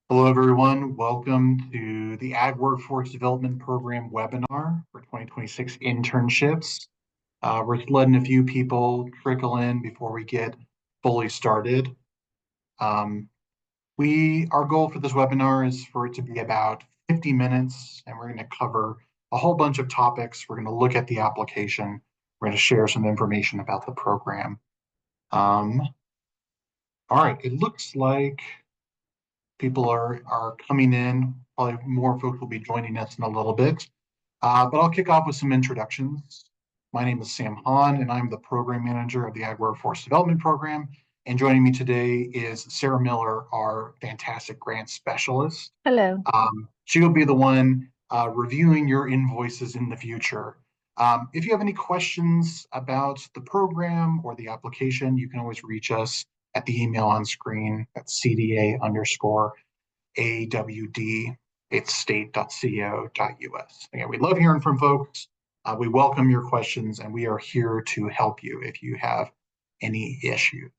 Hello, everyone. Welcome to the Ag Workforce Development Program webinar for 2026 internships. We're letting a few people trickle in before we get fully started. Our goal for this webinar is for it to be about 50 minutes, and we're going to cover a whole bunch of topics. We're going to look at the application. We're going to share some information about the program. All right, it looks like people are coming in. Probably more folks will be joining us in a little bit. But I'll kick off with some introductions. My name is Sam Hahn, and I'm the program manager of the Ag Workforce Development Program. And joining me today is Sarah Miller, our fantastic grant specialist. Hello. She will be the one reviewing your invoices in the future. If you have any questions about the program or the application, you can always reach us at the email on screen at cda_AWD@state.co.us. Again, we love hearing from folks. We welcome your questions, and we are here to help you if you have any issues.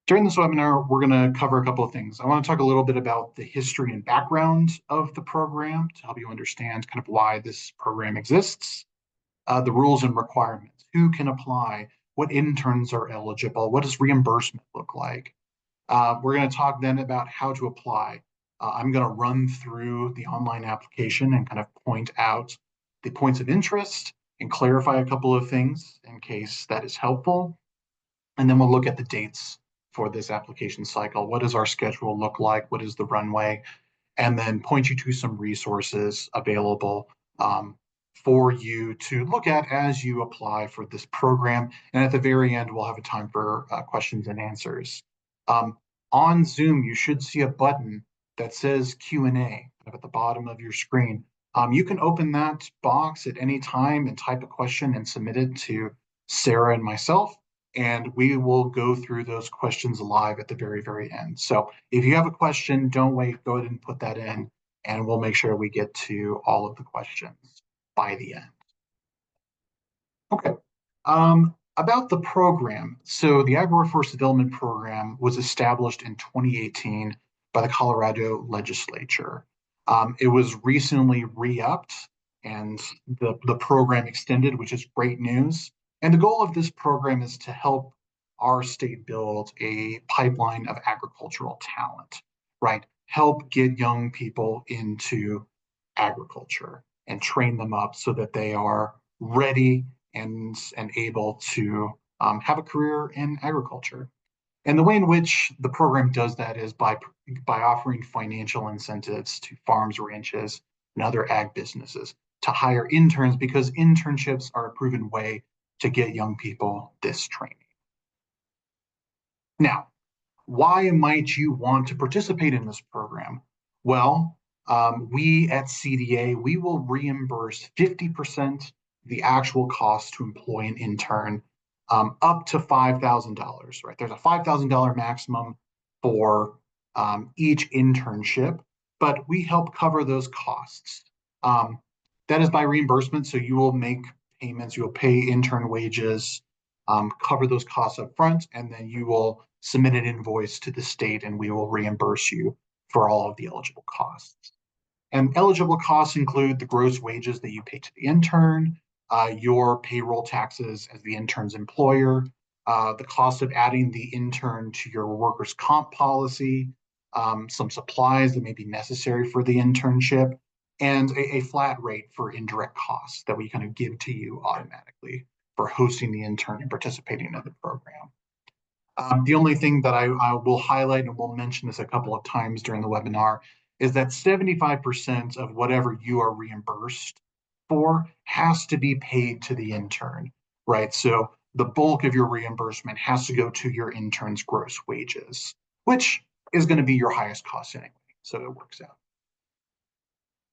During this webinar, we're going to cover a couple of things. I want to talk a little bit about the history and background of the program to help you understand kind of why this program exists, the rules and requirements, who can apply, what interns are eligible, what does reimbursement look like. We're going to talk then about how to apply. I'm going to run through the online application and kind of point out the points of interest and clarify a couple of things in case that is helpful. And then we'll look at the dates for this application cycle. What does our schedule look like? What is the runway? And then point you to some resources available for you to look at as you apply for this program. And at the very end, we'll have a time for questions and answers. On Zoom, you should see a button that says Q&A at the bottom of your screen. You can open that box at any time and type a question and submit it to Sarah and myself, and we will go through those questions live at the very, very end. So if you have a question, don't wait, go ahead and put that in, and we'll make sure we get to all of the questions by the end. Okay. About the program. So the Ag Workforce Development Program was established in 2018 by the Colorado legislature. It was recently re-upped and the program extended, which is great news. And the goal of this program is to help our state build a pipeline of agricultural talent, right? Help get young people into agriculture and train them up so that they are ready and able to have a career in agriculture. And the way in which the program does that is by offering financial incentives to farms, ranches, and other ag businesses to hire interns, because internships are a proven way to get young people this training. Now, why might you want to participate in this program? Well, we at CDA, we will reimburse 50% the actual cost to employ an intern, up to $5,000, right? There's a $5,000 maximum for each internship, but we help cover those costs. That is by reimbursement, so you will make payments, you'll pay intern wages, cover those costs up front, and then you will submit an invoice to the state and we will reimburse you for all of the eligible costs. And eligible costs include the gross wages that you pay to the intern, your payroll taxes as the intern's employer, the cost of adding the intern to your workers' comp policy, some supplies that may be necessary for the internship, and a flat rate for indirect costs that we kind of give to you automatically for hosting the intern and participating in the program. The only thing that I will highlight, and we'll mention this a couple of times during the webinar, is that 75% of whatever you are reimbursed for has to be paid to the intern, right? So the bulk of your reimbursement has to go to your intern's gross wages, which is going to be your highest cost anyway, so it works out.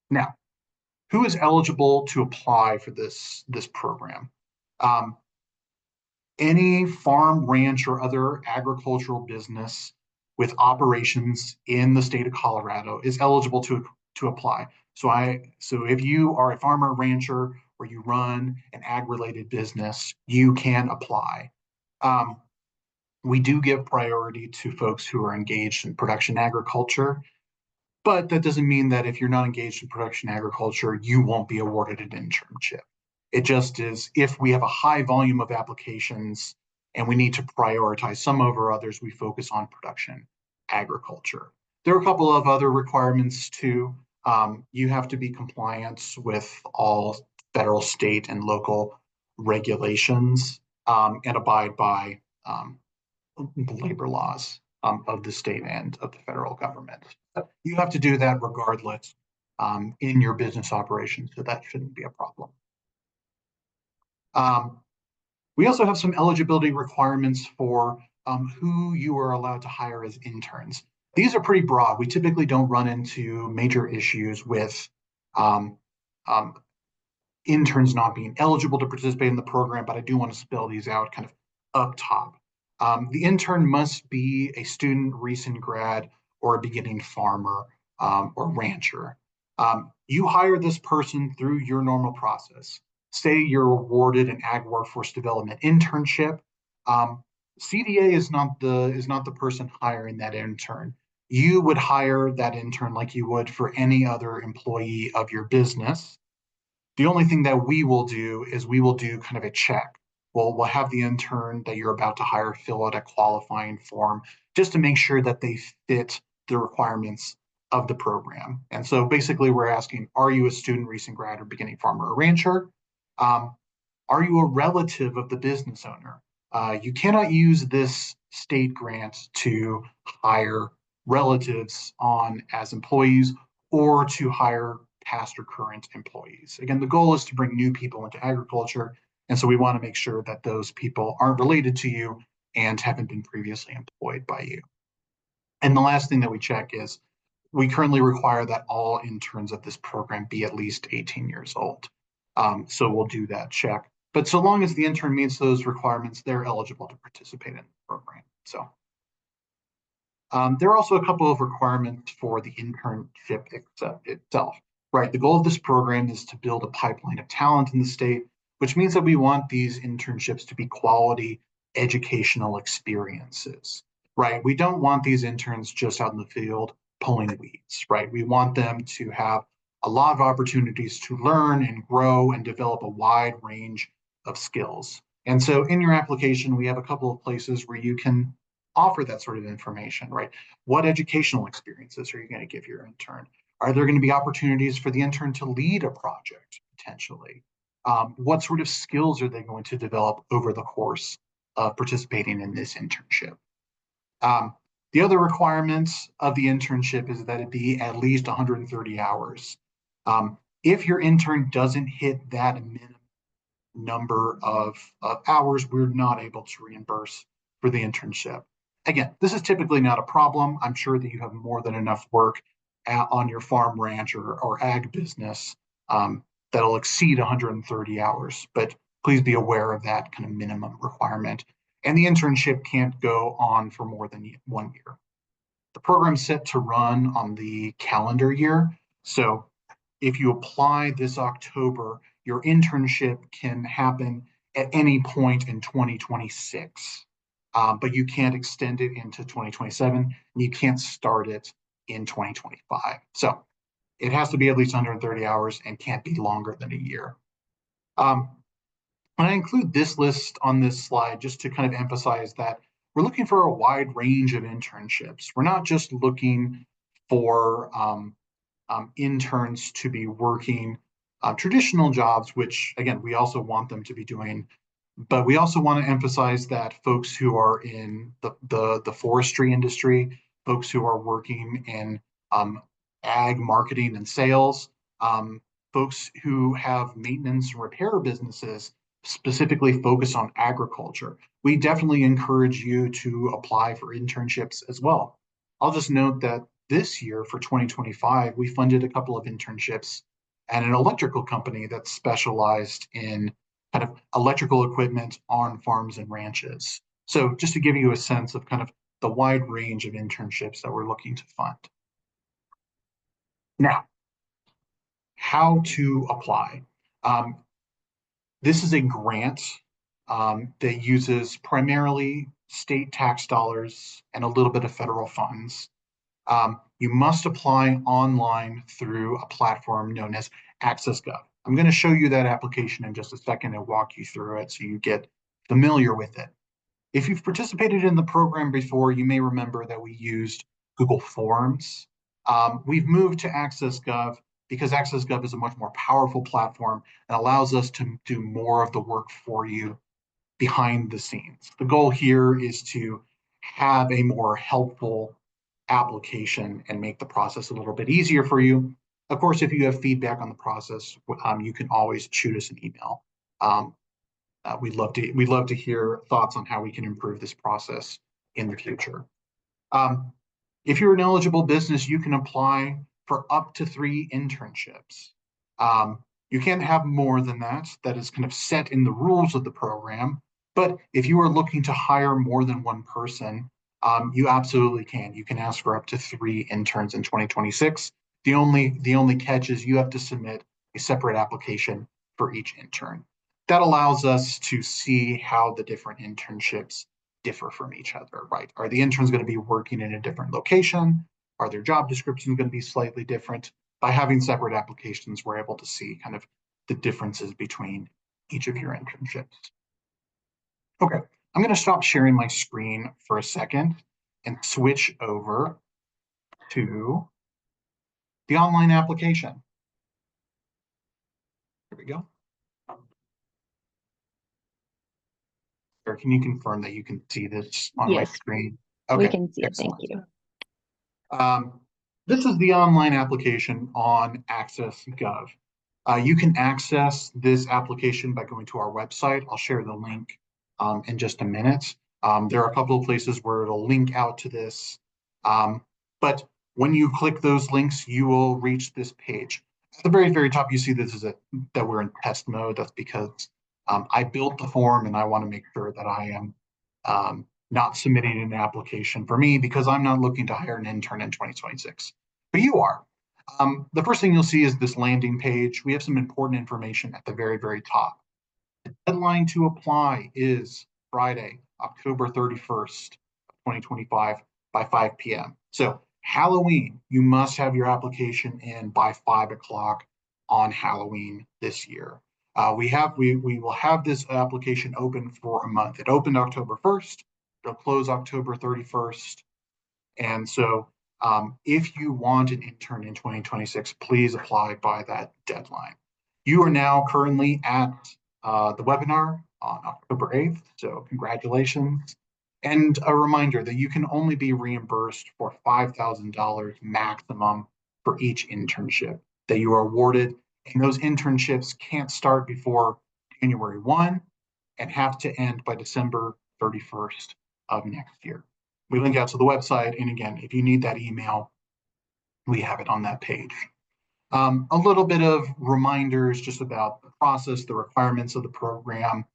Now, who is eligible to apply for this program? Any farm, ranch, or other agricultural business with operations in the state of Colorado is eligible to apply. So if you are a farmer, rancher, or you run an ag-related business, you can apply. We do give priority to folks who are engaged in production agriculture, but that doesn't mean that if you're not engaged in production agriculture, you won't be awarded an internship. It just is if we have a high volume of applications and we need to prioritize some over others, we focus on production agriculture. There are a couple of other requirements too. You have to be compliant with all federal, state, and local regulations and abide by the labor laws of the state and of the federal government. You have to do that regardless in your business operations, so that shouldn't be a problem. We also have some eligibility requirements for who you are allowed to hire as interns. These are pretty broad. We typically don't run into major issues with um, um, interns not being eligible to participate in the program, but I do want to spell these out kind of up top. The intern must be a student, recent grad, or a beginning farmer or rancher. You hire this person through your normal process. Say you're awarded an ag workforce development internship. CDA is not the person hiring that intern. You would hire that intern like you would for any other employee of your business. The only thing that we will do is we will do kind of a check. We'll have the intern that you're about to hire fill out a qualifying form just to make sure that they fit the requirements of the program. And so basically we're asking, are you a student, recent grad, or beginning farmer or rancher? Are you a relative of the business owner? You cannot use this state grant to hire relatives on as employees or to hire past or current employees. Again, the goal is to bring new people into agriculture. And so we want to make sure that those people aren't related to you and haven't been previously employed by you. And the last thing that we check is we currently require that all interns of this program be at least 18 years old. So we'll do that check. But so long as the intern meets those requirements, they're eligible to participate in the program. So there are also a couple of requirements for the internship itself, right? The goal of this program is to build a pipeline of talent in the state, which means that we want these internships to be quality educational experiences, right? We don't want these interns just out in the field pulling weeds, right? We want them to have a lot of opportunities to learn and grow and develop a wide range of skills. And so in your application, we have a couple of places where you can offer that sort of information, right? What educational experiences are you going to give your intern? Are there going to be opportunities for the intern to lead a project potentially? What sort of skills are they going to develop over the course of participating in this internship? The other requirements of the internship is that it be at least 130 hours. If your intern doesn't hit that minimum number of hours, we're not able to reimburse for the internship. Again, this is typically not a problem. I'm sure that you have more than enough work on your farm, ranch, or ag business that'll exceed 130 hours, but please be aware of that kind of minimum requirement. And the internship can't go on for more than 1 year. The program's set to run on the calendar year. So if you apply this October, your internship can happen at any point in 2026, but you can't extend it into 2027, and you can't start it in 2025. So it has to be at least 130 hours and can't be longer than a year. And I include this list on this slide just to kind of emphasize that we're looking for a wide range of internships. We're not just looking for interns to be working traditional jobs, which again, we also want them to be doing, but we also want to emphasize that folks who are in the forestry industry, folks who are working in ag marketing and sales, folks who have maintenance and repair businesses specifically focused on agriculture. We definitely encourage you to apply for internships as well. I'll just note that this year for 2025, we funded a couple of internships at an electrical company that specialized in kind of electrical equipment on farms and ranches. So just to give you a sense of kind of the wide range of internships that we're looking to fund. Now, how to apply. This is a grant that uses primarily state tax dollars, and a little bit of federal funds. You must apply online through a platform known as AccessGov. I'm going to show you that application in just a second and walk you through it so you get familiar with it. If you've participated in the program before, you may remember that we used Google Forms. We've moved to AccessGov because AccessGov is a much more powerful platform and allows us to do more of the work for you behind the scenes. The goal here is to have a more helpful application and make the process a little bit easier for you. Of course, if you have feedback on the process, you can always shoot us an email. We'd love to hear thoughts on how we can improve this process in the future. If you're an eligible business, you can apply for up to 3 internships. You can't have more than that. That is kind of set in the rules of the program. But if you are looking to hire more than one person, you absolutely can. You can ask for up to 3 interns in 2026. The only catch is you have to submit a separate application for each intern. That allows us to see how the different internships differ from each other, right? Are the interns going to be working in a different location? Are their job descriptions going to be slightly different? By having separate applications, we're able to see kind of the differences between each of your internships. Okay, I'm going to stop sharing my screen for a second and switch over to the online application. Here we go. Or can you confirm that you can see this on my screen? Okay, we can see it. Thank you. This is the online application on AccessGov. You can access this application by going to our website. I'll share the link in just a minute. There are a couple of places where it'll link out to this. But when you click those links, you will reach this page. At the very, very top, you see that we're in test mode. That's because I built the form and I want to make sure that I am not submitting an application for me because I'm not looking to hire an intern in 2026. But you are. The first thing you'll see is this landing page. We have some important information at the very, very top. The deadline to apply is Friday, October 31st, 2025 by 5 p.m. So Halloween, you must have your application in by 5 o'clock on Halloween this year. We will have this application open for a month. It opened October 1st. It'll close October 31st. And so if you want an intern in 2026, please apply by that deadline. You are now currently at the webinar on October 8th, so congratulations. And a reminder that you can only be reimbursed for $5,000 maximum for each internship that you are awarded. And those internships can't start before January 1 and have to end by December 31st of next year. We link out to the website. And again, if you need that email, we have it on that page. A little bit of reminders just about the process, the requirements of the program.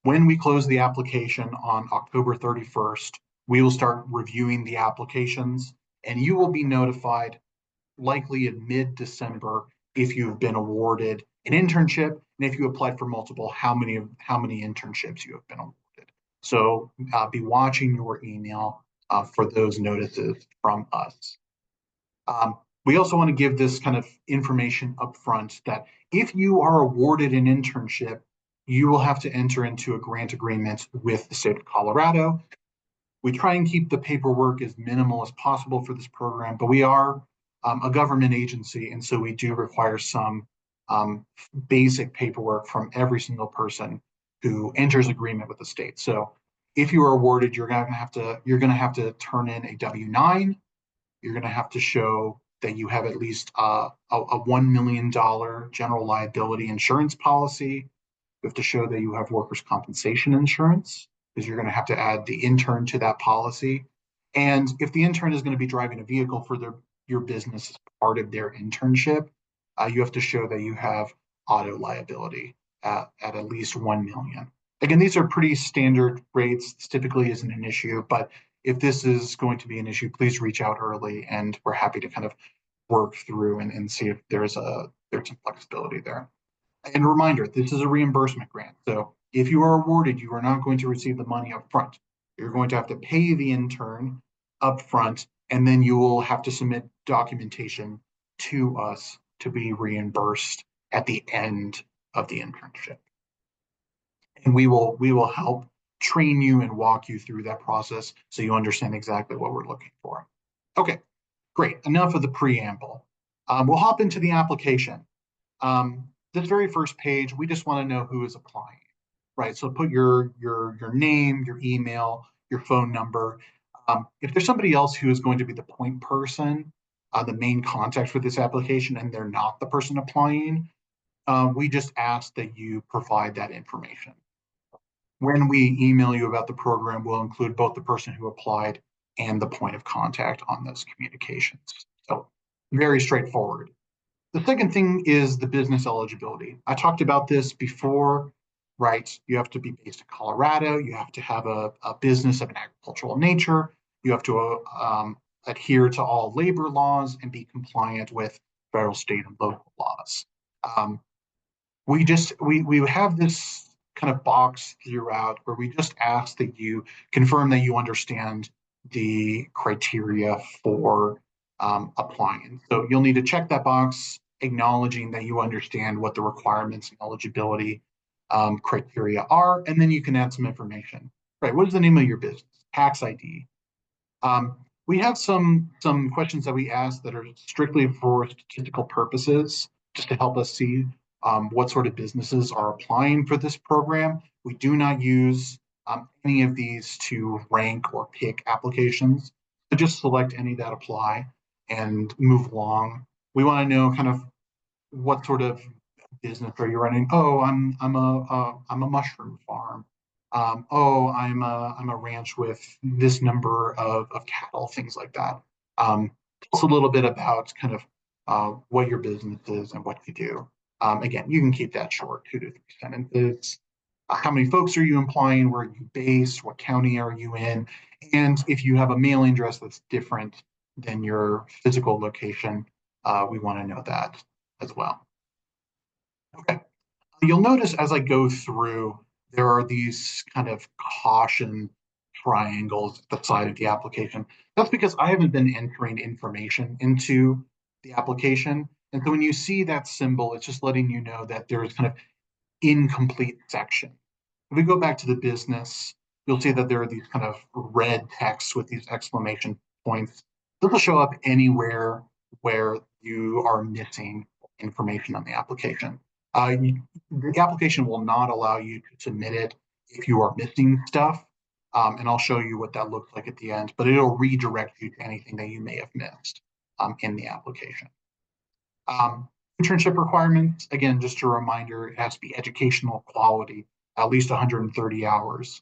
When we close the application on October 31st, we will start reviewing the applications and you will be notified likely in mid-December if you've been awarded an internship and if you applied for multiple, how many internships you have been awarded. So be watching your email for those notices from us. We also want to give this kind of information up front that if you are awarded an internship, you will have to enter into a grant agreement with the state of Colorado. We try and keep the paperwork as minimal as possible for this program, but we are a government agency, and so we do require some basic paperwork from every single person who enters agreement with the state. So if you are awarded, you're going to have to turn in a W-9. You're going to have to show that you have at least a $1 million general liability insurance policy. You have to show that you have workers' compensation insurance because you're going to have to add the intern to that policy. And if the intern is going to be driving a vehicle for your business as part of their internship, you have to show that you have auto liability at least 1 million. Again, these are pretty standard rates. This typically isn't an issue, but if this is going to be an issue, please reach out early and we're happy to kind of work through and see if there's some flexibility there. And a reminder, this is a reimbursement grant. So If you are awarded, you are not going to receive the money up front. You're going to have to pay the intern up front, and then you will have to submit documentation to us to be reimbursed at the end of the internship. And we will help train you and walk you through that process so you understand exactly what we're looking for. Okay, great. Enough of the preamble. We'll hop into the application. This very first page, we just want to know who is applying, right? So put your name, your email, your phone number. If there's somebody else who is going to be the point person, the main contact for this application, and they're not the person applying, we just ask that you provide that information. When we email you about the program, we'll include both the person who applied and the point of contact on those communications. So very straightforward. The second thing is the business eligibility. I talked about this before, right? You have to be based in Colorado. You have to have a business of an agricultural nature. You have to adhere to all labor laws and be compliant with federal, state, and local laws. We have this kind of box throughout where we just ask that you confirm that you understand the criteria for applying. So you'll need to check that box, acknowledging that you understand what the requirements and eligibility criteria are, and then you can add some information. Right? What is the name of your business? Tax ID. We have some questions that we ask that are strictly for statistical purposes, just to help us see what sort of businesses are applying for this program. We do not use any of these to rank or pick applications. So just select any that apply and move along. We want to know kind of what sort of business are you running? Oh, I'm a mushroom farm. Oh, I'm a ranch with this number of cattle, things like that. Just a little bit about kind of what your business is and what you do. Again, you can keep that short, 2 to 3 sentences. How many folks are you employing? Where are you based? What county are you in? And if you have a mailing address that's different than your physical location, we want to know that as well. Okay. You'll notice as I go through, there are these kind of caution triangles at the side of the application. That's because I haven't been entering information into the application. And so when you see that symbol, it's just letting you know that there is kind of incomplete section. If we go back to the business, you'll see that there are these kind of red texts with these exclamation points. Those will show up anywhere where you are missing information on the application. The application will not allow you to submit it if you are missing stuff. And I'll show you what that looks like at the end, but it'll redirect you to anything that you may have missed in the application. Internship requirements, again, just a reminder, it has to be educational quality, at least 130 hours.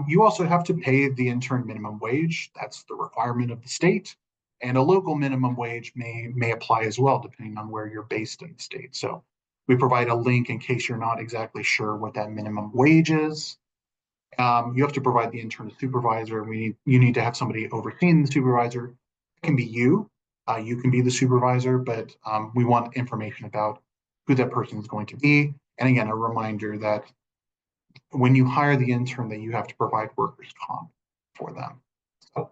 You also have to pay the intern minimum wage. That's the requirement of the state. And a local minimum wage may apply as well, depending on where you're based in the state. So we provide a link in case you're not exactly sure what that minimum wage is. You have to provide the intern supervisor. You need to have somebody overseeing the supervisor. It can be you. You can be the supervisor, but we want information about who that person is going to be. And again, a reminder that when you hire the intern, that you have to provide workers' comp for them. So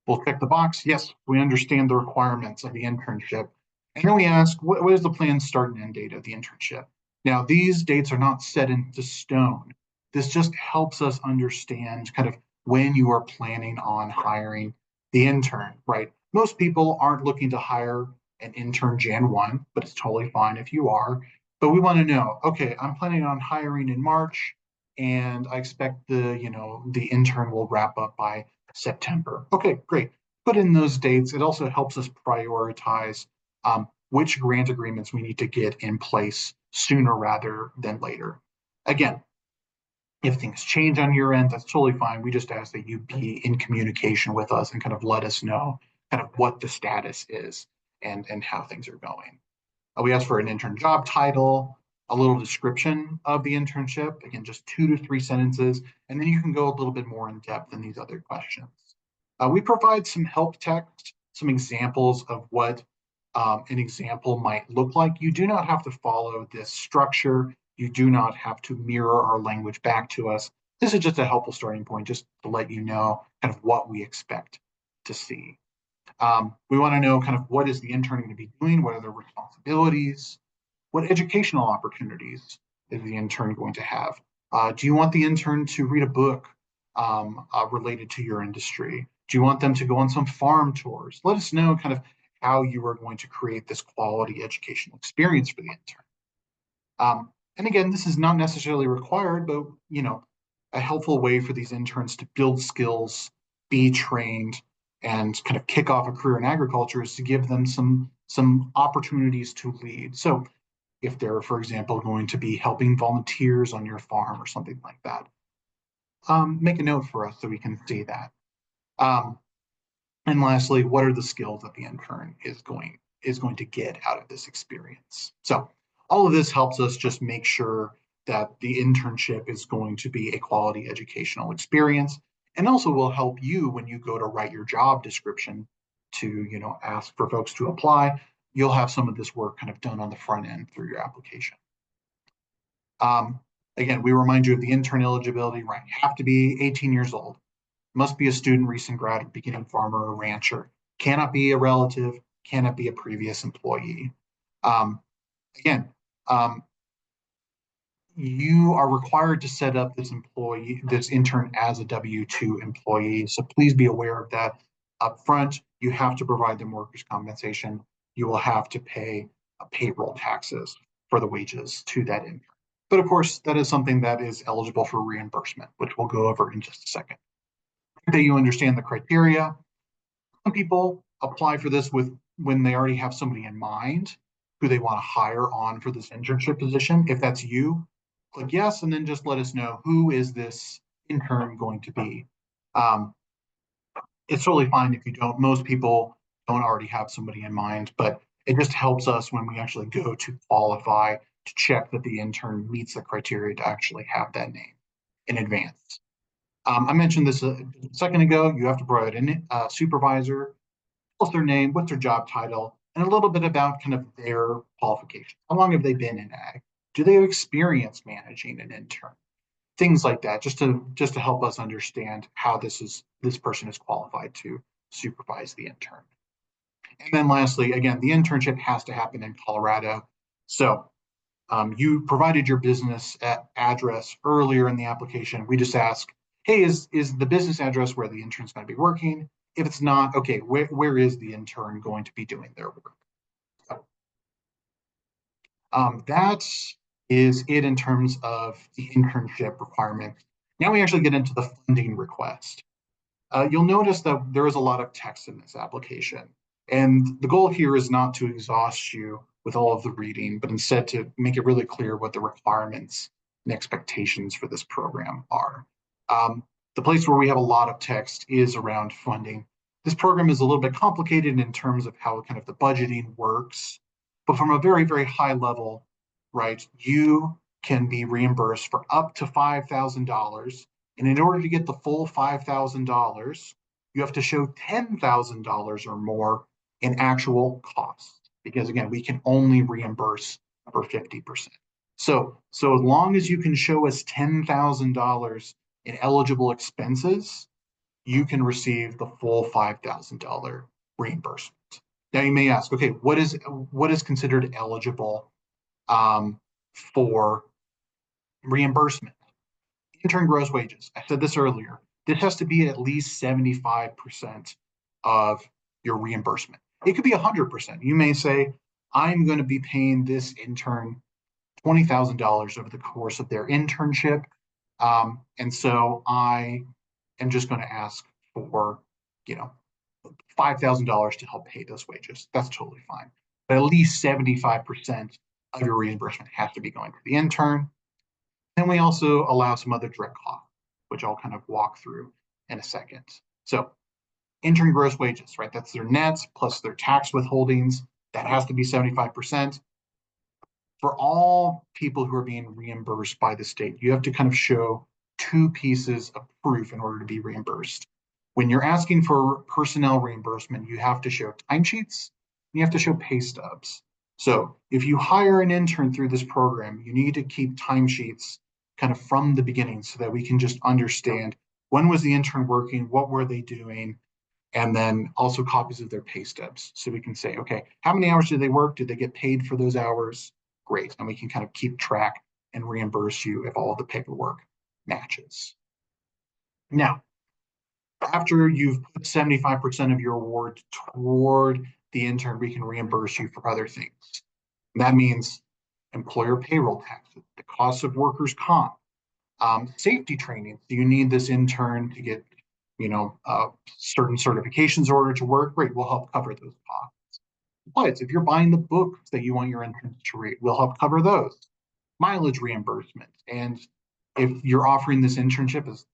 we'll check the box. Yes, we understand the requirements of the internship. And then we ask, what is the planned start and end date of the internship? Now, these dates are not set into stone. This just helps us understand kind of when you are planning on hiring the intern, right? Most people aren't looking to hire an intern Jan 1, but it's totally fine if you are. But we want to know, okay, I'm planning on hiring in March, and I expect the intern will wrap up by September. Okay, great. Put in those dates. It also helps us prioritize which grant agreements we need to get in place sooner rather than later. Again, if things change on your end, that's totally fine. We just ask that you be in communication with us and kind of let us know kind of what the status is and how things are going. We ask for an intern job title, a little description of the internship, again, just 2 to 3 sentences, and then you can go a little bit more in depth in these other questions. We provide some help text, some examples of what an example might look like. You do not have to follow this structure. You do not have to mirror our language back to us. This is just a helpful starting point, just to let you know kind of what we expect to see. We want to know kind of what is the intern going to be doing, what are their responsibilities, what educational opportunities is the intern going to have? Do you want the intern to read a book related to your industry? Do you want them to go on some farm tours? Let us know kind of how you are going to create this quality educational experience for the intern. And again, this is not necessarily required, but a helpful way for these interns to build skills, be trained, and kind of kick off a career in agriculture is to give them some opportunities to lead. So if they're, for example, going to be helping volunteers on your farm or something like that, make a note for us so we can see that. And lastly, what are the skills that the intern is going to get out of this experience? So all of this helps us just make sure that the internship is going to be a quality educational experience, and also will help you when you go to write your job description to ask for folks to apply. You'll have some of this work kind of done on the front end through your application. Again, we remind you of the intern eligibility, right? You have to be 18 years old, must be a student, recent grad, beginning farmer, or rancher, cannot be a relative, cannot be a previous employee. Again, you are required to set up this intern as a W-2 employee. So please be aware of that up front. You have to provide them workers' compensation. You will have to pay payroll taxes for the wages to that intern. But of course, that is something that is eligible for reimbursement, which we'll go over in just a second. That you understand the criteria. Some people apply for this when they already have somebody in mind who they want to hire on for this internship position. If that's you, click yes, and then just let us know who is this intern going to be. It's totally fine if you don't. Most people don't already have somebody in mind, but it just helps us when we actually go to qualify to check that the intern meets the criteria to actually have that name in advance. I mentioned this a second ago. You have to provide a supervisor, what's their name, what's their job title, and a little bit about kind of their qualifications. How long have they been in ag? Do they have experience managing an intern? Things like that, just to help us understand how this person is qualified to supervise the intern. And then lastly, again, the internship has to happen in Colorado. So you provided your business address earlier in the application. We just ask, hey, is the business address where the intern's going to be working? If it's not, okay, where is the intern going to be doing their work? So, that is it in terms of the internship requirements. Now we actually get into the funding request. You'll notice that there is a lot of text in this application. And the goal here is not to exhaust you with all of the reading, but instead to make it really clear what the requirements and expectations for this program are. The place where we have a lot of text is around funding. This program is a little bit complicated in terms of how kind of the budgeting works, but from a very, very high level, right, you can be reimbursed for up to $5,000. And in order to get the full $5,000, you have to show $10,000 or more in actual costs. Because again, we can only reimburse for 50%. So as long as you can show us $10,000 in eligible expenses, you can receive the full $5,000 reimbursement. Now you may ask, okay, what is considered eligible for reimbursement? Intern gross wages. I said this earlier. This has to be at least 75% of your reimbursement. It could be 100%. You may say, I'm going to be paying this intern $20,000 over the course of their internship. And so I am just going to ask for, $5,000 to help pay those wages. That's totally fine. But at least 75% of your reimbursement has to be going to the intern. And we also allow some other direct costs, which I'll kind of walk through in a second. So intern gross wages, right? That's their nets plus their tax withholdings. That has to be 75%. For all people who are being reimbursed by the state, you have to kind of show two pieces of proof in order to be reimbursed. When you're asking for personnel reimbursement, you have to show timesheets, you have to show pay stubs. So if you hire an intern through this program, you need to keep timesheets kind of from the beginning so that we can just understand when was the intern working, what were they doing, and then also copies of their pay stubs. So we can say, okay, how many hours did they work? Did they get paid for those hours? Great. And we can kind of keep track and reimburse you if all of the paperwork matches. Now, after you've put 75% of your award toward the intern, we can reimburse you for other things. And that means employer payroll taxes, the cost of workers' comp, safety training. Do you need this intern to get, certain certifications in order to work? Great, we'll help cover those costs. But if you're buying the books that you want your interns to read, we'll help cover those. Mileage reimbursement. And if you're offering this internship as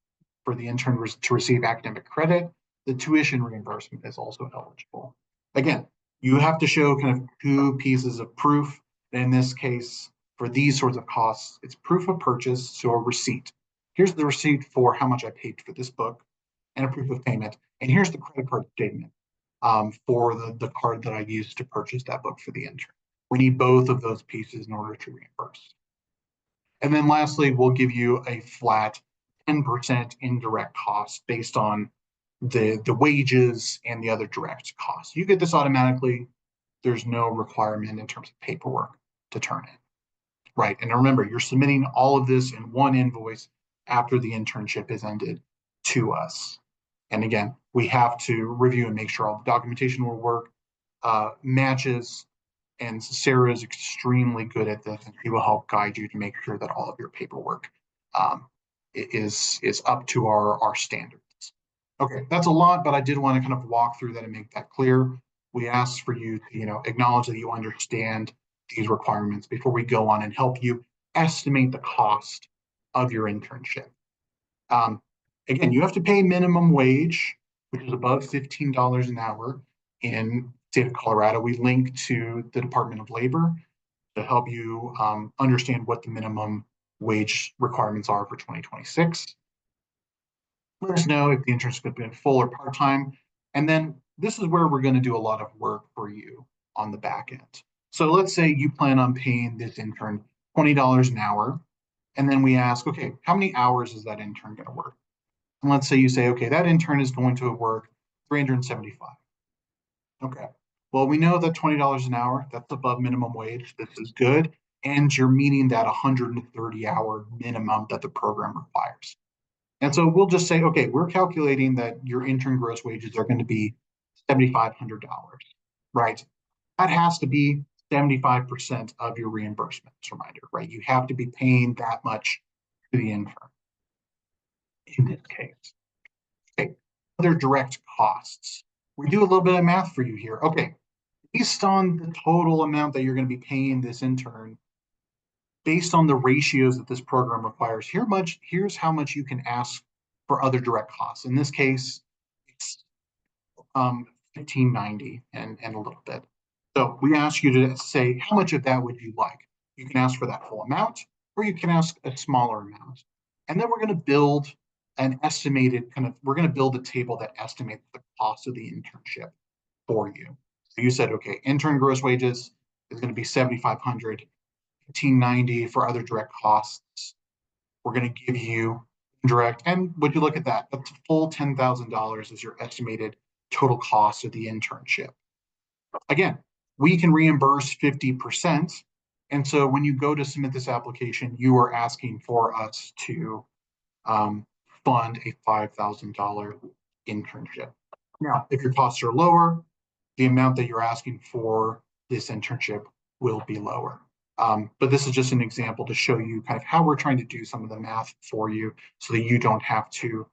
for the intern to receive academic credit, the tuition reimbursement is also eligible. Again, you have to show kind of two pieces of proof. In this case, for these sorts of costs, it's proof of purchase, so a receipt. Here's the receipt for how much I paid for this book and a proof of payment. And here's the credit card statement for the card that I used to purchase that book for the intern. We need both of those pieces in order to reimburse. And then lastly, we'll give you a flat 10% indirect cost based on the wages and the other direct costs. You get this automatically. There's no requirement in terms of paperwork to turn in, right? And remember, you're submitting all of this in one invoice after the internship is ended to us. And again, we have to review and make sure all the documentation will work, matches, and Sarah is extremely good at this, and she will help guide you to make sure that all of your paperwork is up to our standards. Okay, that's a lot, but I did want to kind of walk through that and make that clear. We asked for you to, acknowledge that you understand these requirements before we go on and help you estimate the cost of your internship. Again, you have to pay minimum wage, which is above $15 an hour in the state of Colorado. We link to the Department of Labor to help you understand what the minimum wage requirements are for 2026. Let us know if the internship has been full or part-time. And then this is where we're going to do a lot of work for you on the back end. So let's say you plan on paying this intern $20 an hour. And then we ask, okay, how many hours is that intern going to work? And let's say you say, okay, that intern is going to work 375. Okay. Well, we know that $20 an hour, that's above minimum wage. This is good. And you're meeting that 130-hour minimum that the program requires. And so we'll just say, okay, we're calculating that your intern gross wages are going to be $7,500, right? That has to be 75% of your reimbursement, reminder, right? You have to be paying that much to the intern in this case. Okay, other direct costs. We do a little bit of math for you here. Okay, based on the total amount that you're going to be paying this intern, based on the ratios that this program requires, here's how much you can ask for other direct costs. In this case, it's $1,590 and a little bit. So we ask you to say, how much of that would you like? You can ask for that full amount, or you can ask a smaller amount. And then we're going to build an estimated we're going to build a table that estimates the cost of the internship for you. So you said, okay, intern gross wages is going to be $7,500, $1,590 for other direct costs. We're going to give you indirect, and would you look at that? That's a full $10,000 is your estimated total cost of the internship. Again, we can reimburse 50%. And so when you go to submit this application, you are asking for us to fund a $5,000 internship. Now, if your costs are lower, the amount that you're asking for this internship will be lower. But this is just an example to show you kind of how we're trying to do some of the math for you so that you don't have to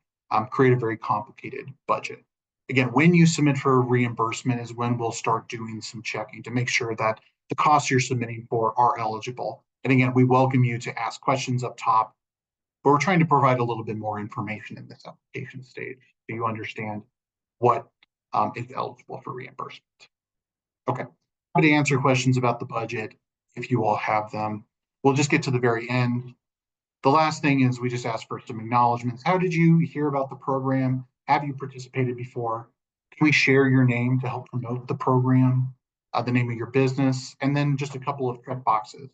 create a very complicated budget. Again, when you submit for a reimbursement is when we'll start doing some checking to make sure that the costs you're submitting for are eligible. And again, we welcome you to ask questions up top, but we're trying to provide a little bit more information in this application stage so you understand what is eligible for reimbursement. Okay, happy to answer questions about the budget if you all have them. We'll just get to the very end. The last thing is we just ask for some acknowledgments. How did you hear about the program? Have you participated before? Can we share your name to help promote the program? the name of your business, and then just a couple of check boxes.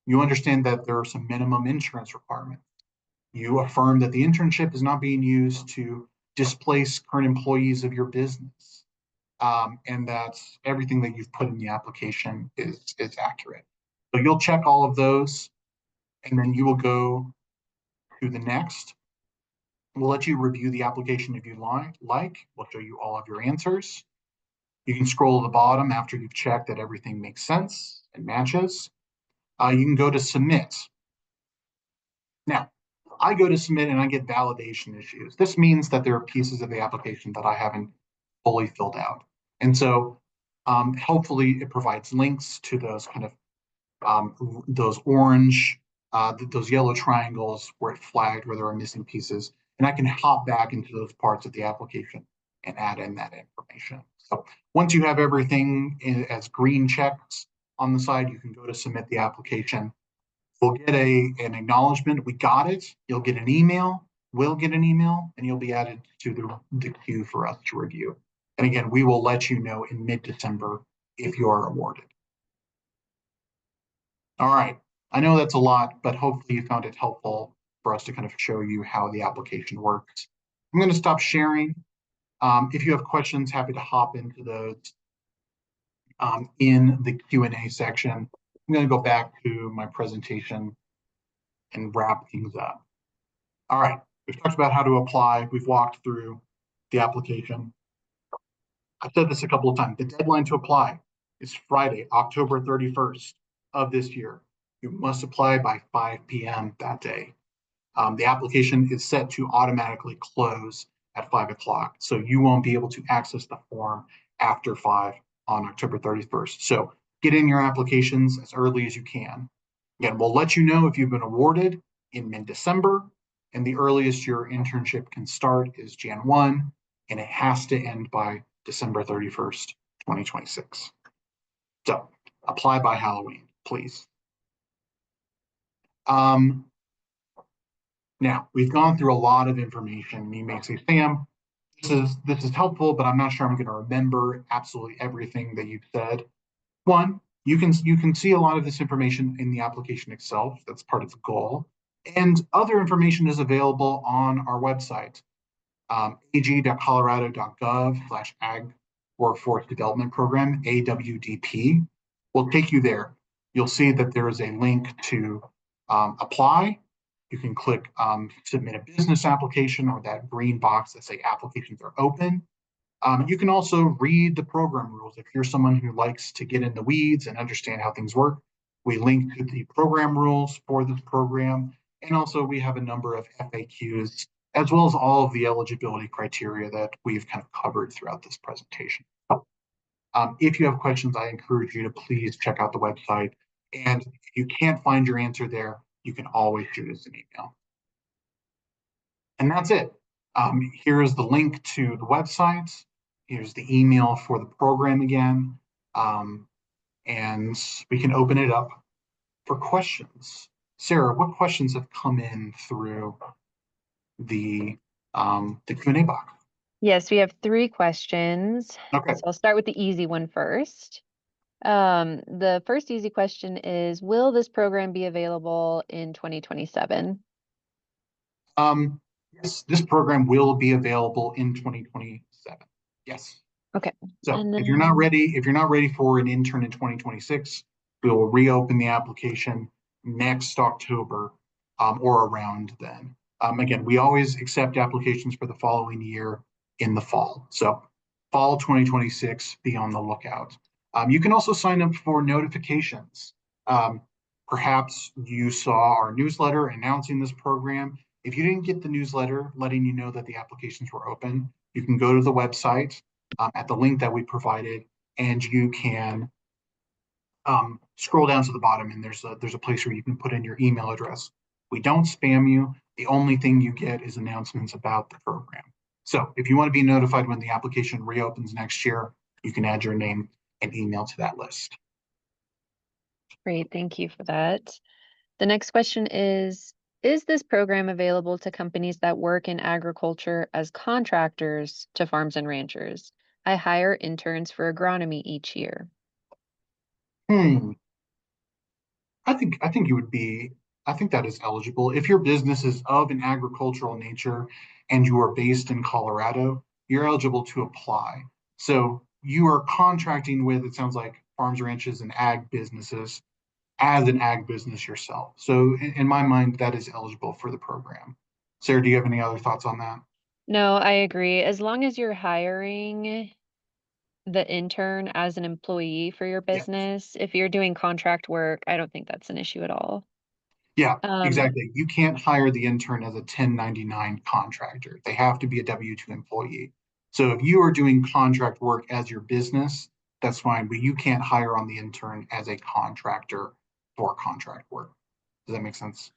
You understand that there are some minimum insurance requirements. You affirm that the internship is not being used to displace current employees of your business, and that everything that you've put in the application is accurate. So you'll check all of those, and then you will go to the next. We'll let you review the application if you like. We'll show you all of your answers. You can scroll to the bottom after you've checked that everything makes sense and matches. You can go to submit. Now, I go to submit and I get validation issues. This means that there are pieces of the application that I haven't fully filled out. And so hopefully it provides links to those kind of those orange, those yellow triangles where it flagged where there are missing pieces. And I can hop back into those parts of the application and add in that information. So once you have everything as green checks on the side, you can go to submit the application. We'll get an acknowledgement. We got it. You'll get an email. We'll get an email, and you'll be added to the queue for us to review. And again, we will let you know in mid-December if you are awarded. All right. I know that's a lot, but hopefully you found it helpful for us to kind of show you how the application works. I'm going to stop sharing. If you have questions, happy to hop into those in the Q&A section. I'm going to go back to my presentation and wrap things up. All right. We've talked about how to apply. We've walked through the application. I've said this a couple of times. The deadline to apply is Friday, October 31st of this year. You must apply by 5 p.m. that day. The application is set to automatically close at 5 o'clock, so you won't be able to access the form after 5 on October 31st. So get in your applications as early as you can. Again, we'll let you know if you've been awarded in mid-December, and the earliest your internship can start is Jan 1, and it has to end by December 31st, 2026. So apply by Halloween, please. Now, we've gone through a lot of information. You may say, Sam, this is helpful, but I'm not sure I'm going to remember absolutely everything that you've said. One, you can see a lot of this information in the application itself. That's part of the goal. And other information is available on our website, ag.colorado.gov/ag Workforce Development Program, AWDP. Will take you there. You'll see that there is a link to apply. You can click submit a business application or that green box that say applications are open. You can also read the program rules. If you're someone who likes to get in the weeds and understand how things work, we link to the program rules for this program. And also we have a number of FAQs, as well as all of the eligibility criteria that we've kind of covered throughout this presentation. If you have questions, I encourage you to please check out the website. And if you can't find your answer there, you can always shoot us an email. And that's it. Here is the link to the website. Here's the email for the program again. And we can open it up for questions. Sarah, what questions have come in through the Q&A box? Yes, we have 3 questions. Okay. So I'll start with the easy one first. The first easy question is, will this program be available in 2027? Yes, this program will be available in 2027. Yes. Okay. So if you're not ready for an intern in 2026, we will reopen the application next October or around then. Again, we always accept applications for the following year in the fall. So fall 2026, be on the lookout. You can also sign up for notifications. Perhaps you saw our newsletter announcing this program. If you didn't get the newsletter letting you know that the applications were open, you can go to the website at the link that we provided, and you can scroll down to the bottom, and there's a place where you can put in your email address. We don't spam you. The only thing you get is announcements about the program. So if you want to be notified when the application reopens next year, you can add your name and email to that list. Great, thank you for that. The next question is this program available to companies that work in agriculture as contractors to farms and ranchers? I hire interns for agronomy each year. Hmm. I think you would be, I think that is eligible. If your business is of an agricultural nature and you are based in Colorado, you're eligible to apply. So you are contracting with, it sounds like farms, ranches, and ag businesses as an ag business yourself. So in my mind, that is eligible for the program. Sarah, do you have any other thoughts on that? No, I agree. As long as you're hiring the intern as an employee for your Yeah. business, if you're doing contract work, I don't think that's an issue at all. Yeah, Um, exactly. You can't hire the intern as a 1099 contractor. They have to be a W-2 employee. So if you are doing contract work as your business, that's fine, but you can't hire on the intern as a contractor for contract work. Does that make sense?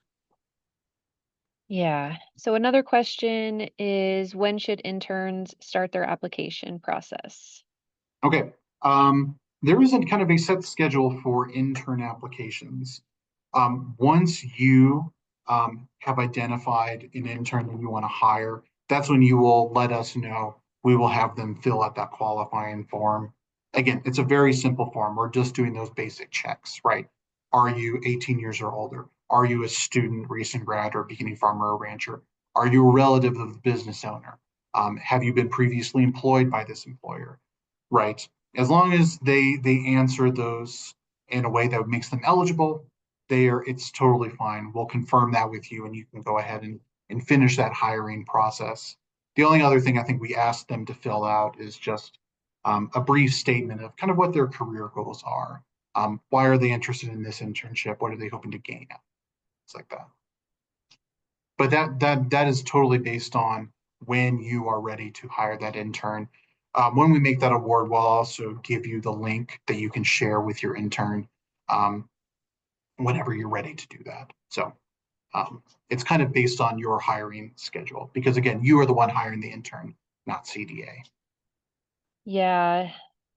yeah. So another question is when should interns start their application process? Okay. There isn't kind of a set schedule for intern applications. Once you have identified an intern that you want to hire, that's when you will let us know. We will have them fill out that qualifying form. Again, it's a very simple form. We're just doing those basic checks, right? Are you 18 years or older? Are you a student, recent grad, or beginning farmer or rancher? Are you a relative of the business owner? Have you been previously employed by this employer? Right. As long as they answer those in a way that makes them eligible, it's totally fine. We'll confirm that with you and you can go ahead and finish that hiring process. The only other thing I think we asked them to fill out is just a brief statement of kind of what their career goals are. Why are they interested in this internship? What are they hoping to gain out? It's like that. But that is totally based on when you are ready to hire that intern. When we make that award, we'll also give you the link that you can share with your intern um, whenever you're ready to do that. So it's kind of based on your hiring schedule because again, you are the one hiring the intern, not CDA. Yeah,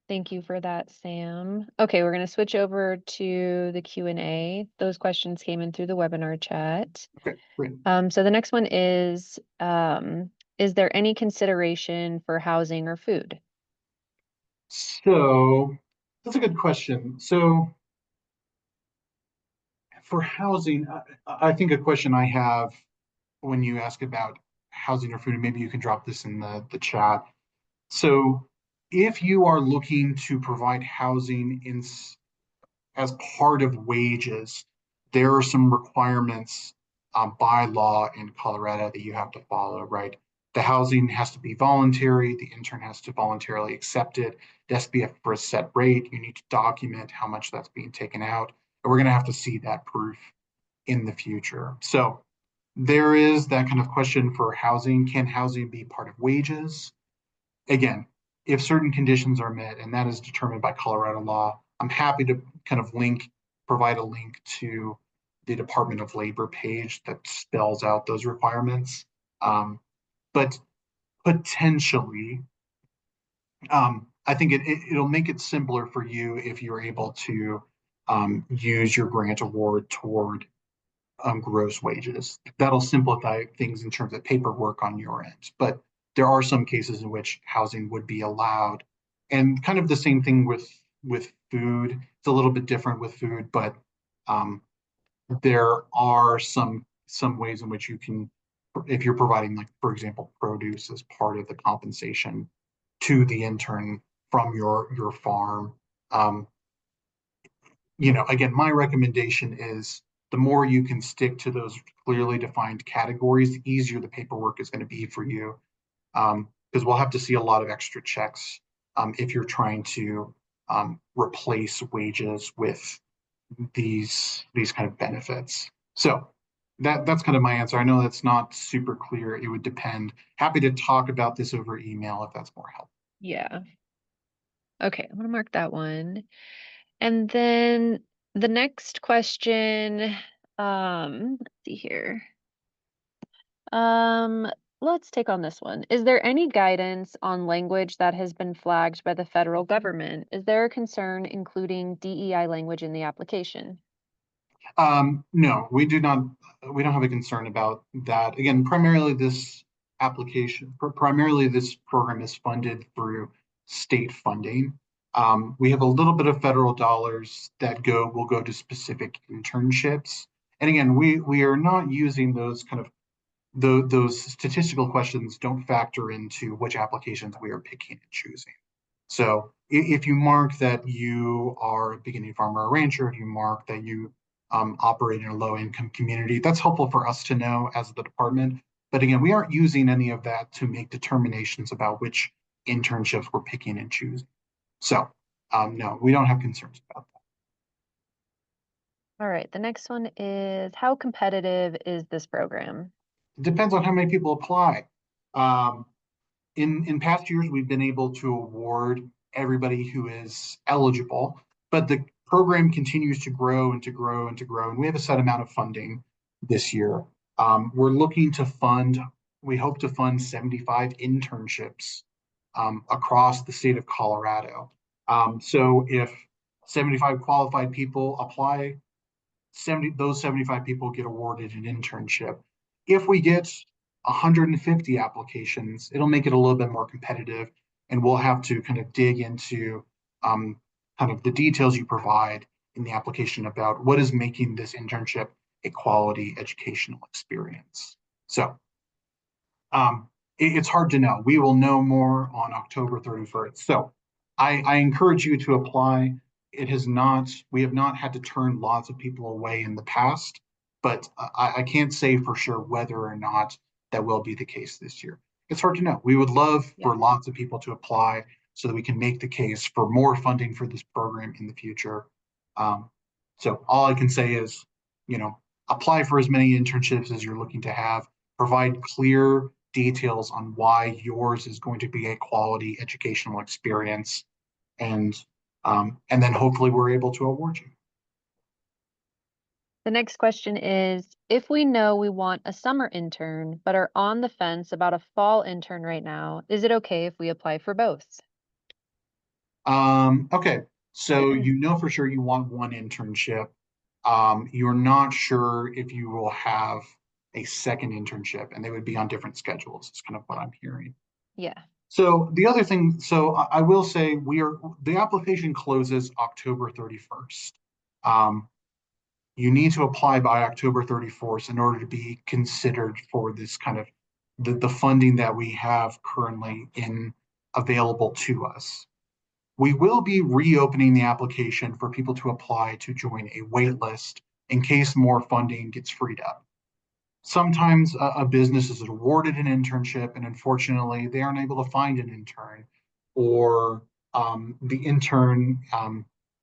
thank you for that, Sam. Okay, we're going to switch over to the Q&A. Those questions came in through the webinar chat. Okay, great. So the next one is there any consideration for housing or food? So that's a good question. So for housing, I think a question I have when you ask about housing or food, and maybe you can drop this in the chat. So if you are looking to provide housing as part of wages, there are some requirements by law in Colorado that you have to follow, right? The housing has to be voluntary. The intern has to voluntarily accept it. It has to be for a set rate. You need to document how much that's being taken out. And we're going to have to see that proof in the future. So there is that kind of question for housing. Can housing be part of wages? Again, if certain conditions are met, and that is determined by Colorado law, I'm happy to kind of provide a link to the Department of Labor page that spells out those requirements. But potentially, I think it'll make it simpler for you if you're able to use your grant award toward gross wages. That'll simplify things in terms of paperwork on your end. But there are some cases in which housing would be allowed. And kind of the same thing with food. It's a little bit different with food, but um, there are some ways in which you can, if you're providing like, for example, produce as part of the compensation to the intern from your farm. Um, again, my recommendation is the more you can stick to those clearly defined categories, the easier the paperwork is going to be for you. Because we'll have to see a lot of extra checks if you're trying to replace wages with these kind of benefits. So that's kind of my answer. I know that's not super clear. It would depend. Happy to talk about this over email if that's more helpful. Yeah. Okay, I'm gonna mark that one. And then the next question, let's see here. Um, let's take on this one. Is there any guidance on language that has been flagged by the federal government? Is there a concern including DEI language in the application? No, we do not. We don't have a concern about that. Again, primarily this program is funded through state funding. We have a little bit of federal dollars that will go to specific internships. And again, we are not using those kind of those statistical questions don't factor into which applications we are picking and choosing. So if you mark that you are a beginning farmer or rancher, if you mark that you operate in a low income community, that's helpful for us to know as the department. But again, we aren't using any of that to make determinations about which internships we're picking and choosing. So no, we don't have concerns about that. All right, the next one is how competitive is this program? It depends on how many people apply. Um, in past years, we've been able to award everybody who is eligible, but the program continues to grow and to grow and to grow. And we have a set amount of funding this year. We're looking to fund, we hope to fund 75 internships across the state of Colorado. So if 75 qualified people apply, 75 people get awarded an internship. If we get 150 applications, it'll make it a little bit more competitive, and we'll have to kind of dig into kind of the details you provide in the application about what is making this internship a quality educational experience. So it's hard to know. We will know more on October 31st. So I encourage you to apply. We have not had to turn lots of people away in the past, but I can't say for sure whether or not that will be the case this year. It's hard to know. We would love for lots of people to apply so that we can make the case for more funding for this program in the future. So all I can say is, apply for as many internships as you're looking to have, provide clear details on why yours is going to be a quality educational experience, and then hopefully we're able to award you. The next question is, if we know we want a summer intern, but are on the fence about a fall intern right now, is it okay if we apply for both? Okay, so you know for sure you want one internship. You're not sure if you will have a second internship, and they would be on different schedules. It's kind of what I'm hearing. Yeah. So the other thing, so I will say the application closes October 31st. You need to apply by October 31st in order to be considered for this kind of the funding that we have currently available to us. We will be reopening the application for people to apply to join a wait list in case more funding gets freed up. Sometimes a business is awarded an internship and unfortunately they aren't able to find an intern, or the intern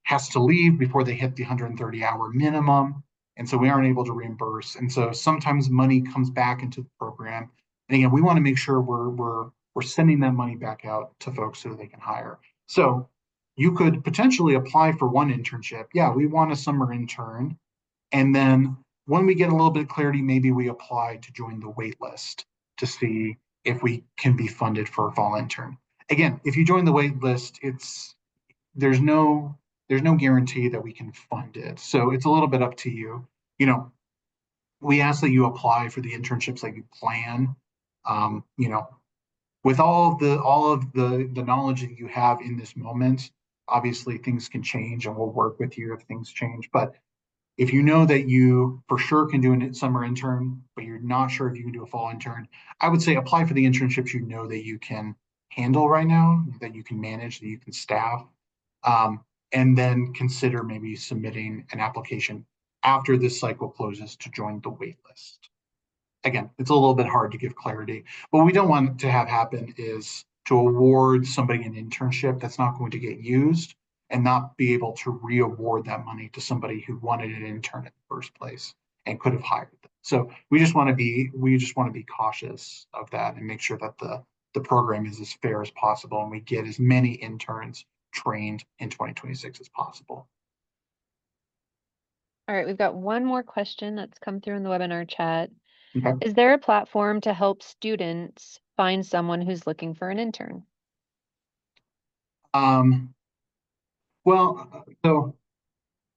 has to leave before they hit the 130-hour minimum, and so we aren't able to reimburse. And so sometimes money comes back into the program. And again, we want to make sure we're sending that money back out to folks so they can hire. So you could potentially apply for one internship. Yeah, we want a summer intern. And then when we get a little bit of clarity, maybe we apply to join the wait list to see if we can be funded for a fall intern. Again, if you join the wait list, there's no guarantee that we can fund it. So it's a little bit up to you. We ask that you apply for the internships that you plan. With all of the knowledge that you have in this moment, obviously things can change and we'll work with you if things change. But if you know that you for sure can do a summer intern, but you're not sure if you can do a fall intern, I would say apply for the internships you know that you can handle right now, that you can manage, that you can staff, and then consider maybe submitting an application after this cycle closes to join the wait list. Again, it's a little bit hard to give clarity. What we don't want to have happen is to award somebody an internship that's not going to get used and not be able to re-award that money to somebody who wanted an intern in the first place and could have hired them. So we just want to be cautious of that and make sure that the program is as fair as possible and we get as many interns trained in 2026 as possible. All right, we've got one more question that's come through in the webinar chat. Okay. Is there a platform to help students find someone who's looking for an intern? Well, so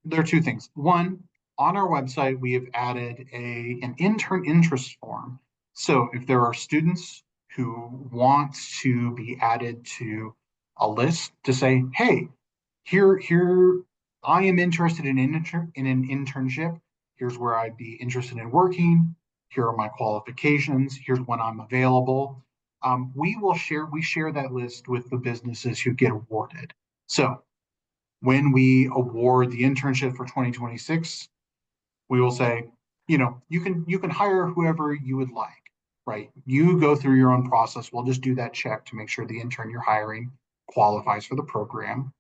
there are two things. One, on our website, we have added an intern interest form. So if there are students who want to be added to a list to say, hey, here, I am interested in an internship. Here's where I'd be interested in working. Here are my qualifications. Here's when I'm available. We share that list with the businesses who get awarded. So when we award the internship for 2026, we will say, you can hire whoever you would like, right? You go through your own process. We'll just do that check to make sure the intern you're hiring qualifies for the program.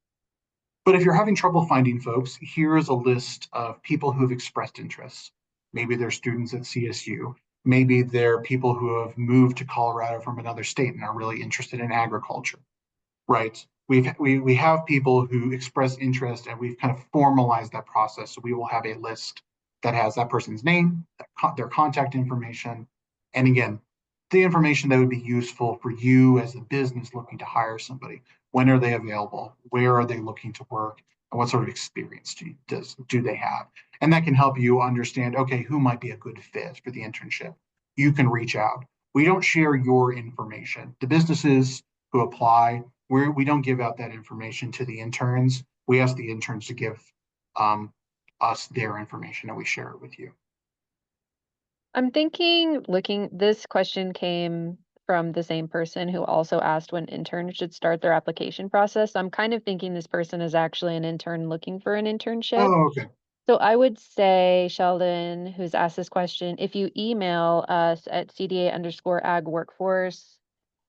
But if you're having trouble finding folks, here is a list of people who have expressed interest. Maybe they're students at CSU. Maybe they're people who have moved to Colorado from another state and are really interested in agriculture, right? We have people who express interest, and we've kind of formalized that process. So we will have a list that has that person's name, their contact information, and again, the information that would be useful for you as a business looking to hire somebody. When are they available? Where are they looking to work? And what sort of experience do they have? And that can help you understand, okay, who might be a good fit for the internship. You can reach out. We don't share your information. The businesses who apply, we don't give out that information to the interns. We ask the interns to give us their information and we share it with you. I'm thinking, this question came from the same person who also asked when interns should start their application process. So I'm kind of thinking this person is actually an intern looking for an internship. Oh, okay. So I would say, Sheldon, who's asked this question, if you email us at cda_ag_workforce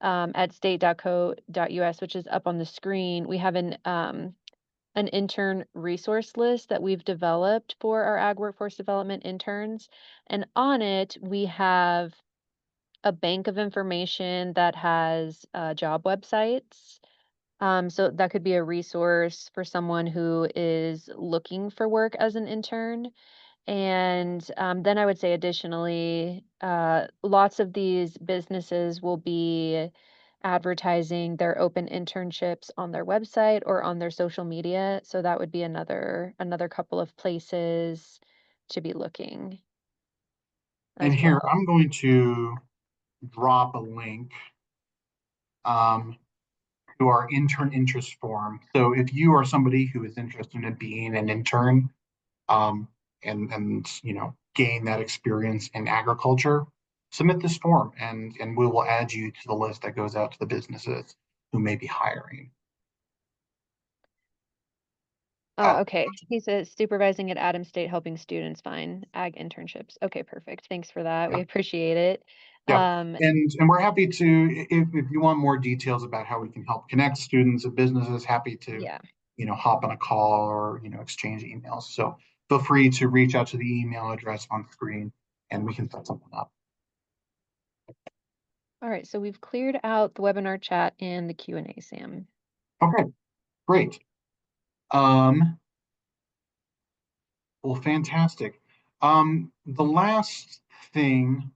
at state.co.us, which is up on the screen, we have an intern resource list that we've developed for our ag workforce development interns. And on it, we have a bank of information that has job websites. So that could be a resource for someone who is looking for work as an intern. And then I would say additionally, lots of these businesses will be advertising their open internships on their website or on their social media. So that would be another couple of places to be looking And as here well. I'm going to drop a link um, to our intern interest form. So if you are somebody who is interested in being an intern, um, and gain that experience in agriculture, submit this form, and we will add you to the list that goes out to the businesses who may be hiring. Okay. He says supervising at Adams State, helping students find ag internships. Okay, perfect. Thanks for that. We Yeah, appreciate it. yeah. Um, And we're happy to, if you want more details about how we can help connect students and businesses, happy to, yeah. hop on a call or, exchange emails. So feel free to reach out to the email address on screen and we can set something up. All right. So we've cleared out the webinar chat and the Q&A, Sam. Okay, great. Um, Well, fantastic. The last thing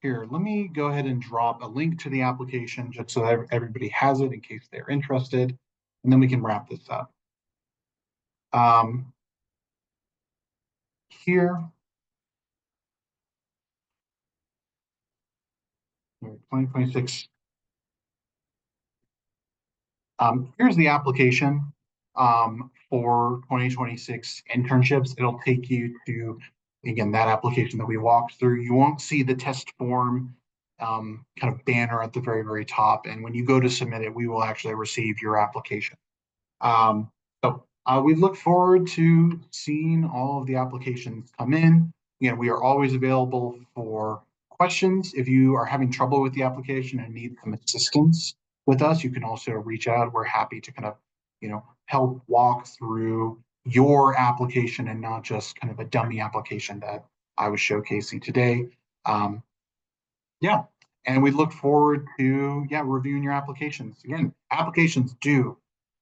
here, let me go ahead and drop a link to the application just so that everybody has it in case they're interested, and then we can wrap this up. Here, 2026. Here's the application for 2026 internships. It'll take you to, again, that application that we walked through. You won't see the test form kind of banner at the very, very top. And when you go to submit it, we will actually receive your application. So we look forward to seeing all of the applications come in. Again, we are always available for questions. If you are having trouble with the application and need some assistance with us, you can also reach out. We're happy to kind of, help walk through your application and not just kind of a dummy application that I was showcasing today. Um, yeah, and we look forward to reviewing your applications. Again, applications due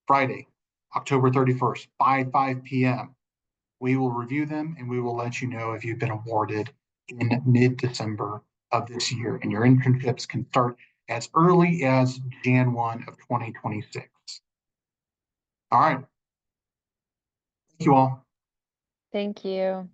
Friday, October 31st by 5 p.m. We will review them and we will let you know if you've been awarded in mid-December of this year. And your internships can start as early as Jan 1 of 2026. All right. Thank you all. Thank you.